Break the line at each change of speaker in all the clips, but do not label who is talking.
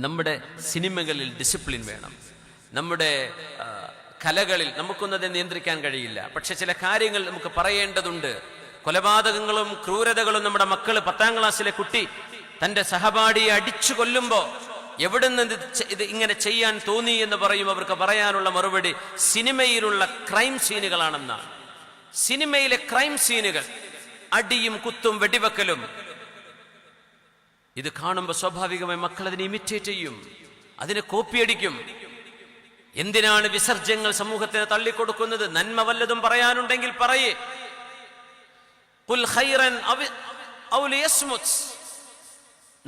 നമ്മുടെ സിനിമകളിൽ ഡിസിപ്ലിൻ വേണം. നമ്മുടെ കലകളിൽ നമുക്കൊന്നത് നിയന്ത്രിക്കാൻ കഴിയില്ല. പക്ഷെ ചില കാര്യങ്ങൾ നമുക്ക് പറയേണ്ടതുണ്ട്. കൊലപാതകങ്ങളും ക്രൂരതകളും നമ്മുടെ മക്കൾ 10ാം ക്ലാസ്സിലെ കുട്ടി തൻ്റെ സഹപാഠിയെ അടിച്ചു കൊല്ലുമ്പോൾ എവിടുന്ന് ഇത് ഇങ്ങനെ ചെയ്യാൻ തോന്നി എന്ന് പറയും. അവർക്ക് പറയാനുള്ള മറുപടി സിനിമയിലുള്ള ക്രൈം സീനുകളാണെന്നാണ്. സിനിമയിലെ ക്രൈം സീനുകൾ, അടിയും കുത്തും വെടിവെക്കലും, ഇത് കാണുമ്പോൾ സ്വാഭാവികമായി മക്കൾ അതിനെ ഇമിറ്റേറ്റ് ചെയ്യും, അതിനെ കോപ്പിയടിക്കും. എന്തിനാണ് വിസർജ്യങ്ങൾ സമൂഹത്തിന് തള്ളിക്കൊടുക്കുന്നത്? നന്മ വല്ലതും പറയാനുണ്ടെങ്കിൽ പറയേ. ഖുൽ ഖൈറൻ ഔ ലിയസ്മുത്,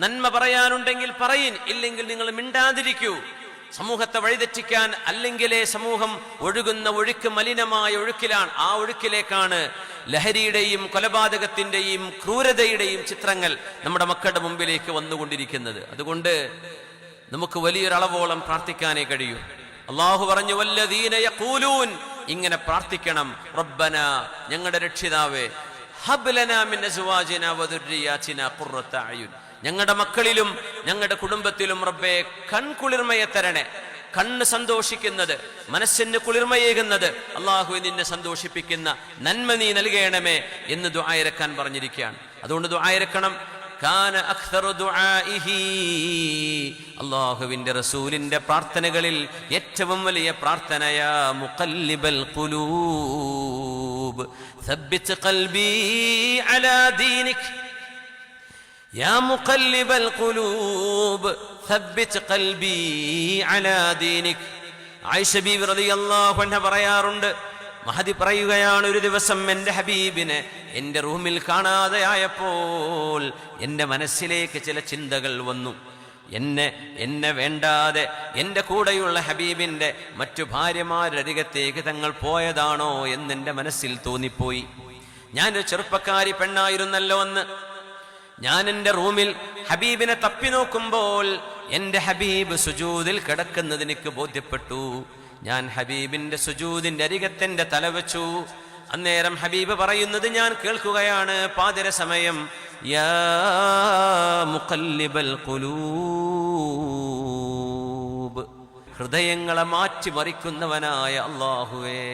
നന്മ പറയാനുണ്ടെങ്കിൽ പറയിൻ, ഇല്ലെങ്കിൽ നിങ്ങൾ മിണ്ടാതിരിക്കൂ. സമൂഹത്തെ വഴിതെറ്റിക്കാൻ അല്ലെങ്കിലേ സമൂഹം ഒഴുകുന്ന ഒഴുക്ക് മലിനമായ ഒഴുക്കിലാണ്. ആ ഒഴുക്കിലേക്കാണ് ലഹരിയുടെയും കൊലപാതകത്തിന്റെയും ക്രൂരതയുടെയും ചിത്രങ്ങൾ നമ്മുടെ മക്കളുടെ മുമ്പിലേക്ക് വന്നുകൊണ്ടിരിക്കുന്നത്. അതുകൊണ്ട് നമുക്ക് വലിയൊരളവോളം പ്രാർത്ഥിക്കാനേ കഴിയൂ. അള്ളാഹു പറഞ്ഞു, വല്ലദീന യഖൂലൂൻ, ഇങ്ങനെ പ്രാർത്ഥിക്കണം. റബ്ബന, ഞങ്ങളുടെ രക്ഷിതാവേ, ഹബ് ലനാ മിൻ അസ്വാജിനാ വദുർരിയാതിനാ ഖുർറത അയുൻ, ഞങ്ങളുടെ മക്കളിലും ഞങ്ങളുടെ കുടുംബത്തിലും റബ്ബേ കൺകുളിർമയെ തരണേ. കണ്ണ് സന്തോഷിക്കുന്നത്, മനസ്സിന് കുളിർമയേകുന്നത്, അള്ളാഹു നിന്നെ സന്തോഷിപ്പിക്കുന്ന നന്മ നീ നൽകണമേ എന്ന് ദുആയിരക്കാൻ പറഞ്ഞിരിക്കുകയാണ്. അതുകൊണ്ട് ദുആയിരക്കണം. കാന അക്തറു ദുആഇഹി, അല്ലാഹുവിന്റെ റസൂലിന്റെ പ്രാർത്ഥനകളിൽ ഏറ്റവും വലിയ പ്രാർത്ഥനയാ മുഖല്ലിബൽ ഖുലൂബ് സബ്ബിത് ഖൽബി അലാ ദീനിക്, യാ മുഖല്ലിബൽ ഖുലൂബ് സബ്ബിത് ഖൽബി അലാ ദീനിക്. ആയിഷ ബീവി റളിയല്ലാഹു അൻഹ പറയാറുണ്ട്, മഹദി പറയുകയാണ്, ഒരു ദിവസം എൻ്റെ ഹബീബിനെ എൻ്റെ റൂമിൽ കാണാതെയായപ്പോൾ എൻ്റെ മനസ്സിലേക്ക് ചില ചിന്തകൾ വന്നു. എന്നെ വേണ്ടാതെ എൻ്റെ കൂടെയുള്ള ഹബീബിൻ്റെ മറ്റു ഭാര്യമാരുടെ അരികത്തേക്ക് തങ്ങൾ പോയതാണോ എന്നെൻ്റെ മനസ്സിൽ തോന്നിപ്പോയി. ഞാനൊരു ചെറുപ്പക്കാരി പെണ്ണായിരുന്നല്ലോ എന്ന്. ഞാൻ എൻ്റെ റൂമിൽ ഹബീബിനെ തപ്പി നോക്കുമ്പോൾ എൻ്റെ ഹബീബ് സുജൂദിൽ കിടക്കുന്നത് എനിക്ക് ബോധ്യപ്പെട്ടു. ഞാൻ ഹബീബിന്റെ സുജൂദിന്റെ അരികത്തെന്റെ തല വെച്ചു. അന്നേരം ഹബീബ് പറയുന്നത് ഞാൻ കേൾക്കുകയാണ്, പാതിര സമയം, യാ മുഖല്ലിബൽ ഖുലൂബ്, ഹൃദയങ്ങളെ മാറ്റിമറിക്കുന്നവനായ അല്ലാഹുവേ,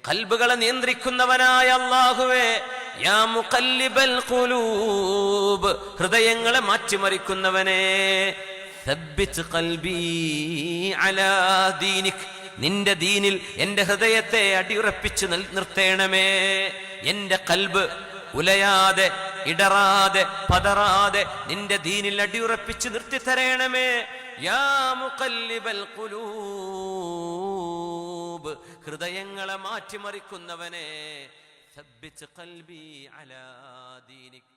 ഖൽബുകളെ നിയന്ത്രിക്കുന്നവനായ അല്ലാഹുവേ, യാ മുഖല്ലിബൽ ഖുലൂബ്, ഹൃദയങ്ങളെ മാറ്റിമറിക്കുന്നവനേ, സബ്ബിത് ഖൽബി അലാ ദീനിക്, നിന്റെ ദീനിൽ എൻ്റെ ഹൃദയത്തെ അടിയുറപ്പിച്ച് നിർത്തേണമേ. എൻ്റെ ഖൽബ് ഉലയാതെ ഇടറാതെ പതറാതെ നിന്റെ ദീനിൽ അടിയുറപ്പിച്ച് നിർത്തിത്തരേണമേ. യാ മുഖല്ലിബൽ ഖുലൂബ്, ഹൃദയങ്ങളെ മാറ്റിമറിക്കുന്നവനെ, സബ്ബിത് ഖൽബി അലാ ദീനിക്.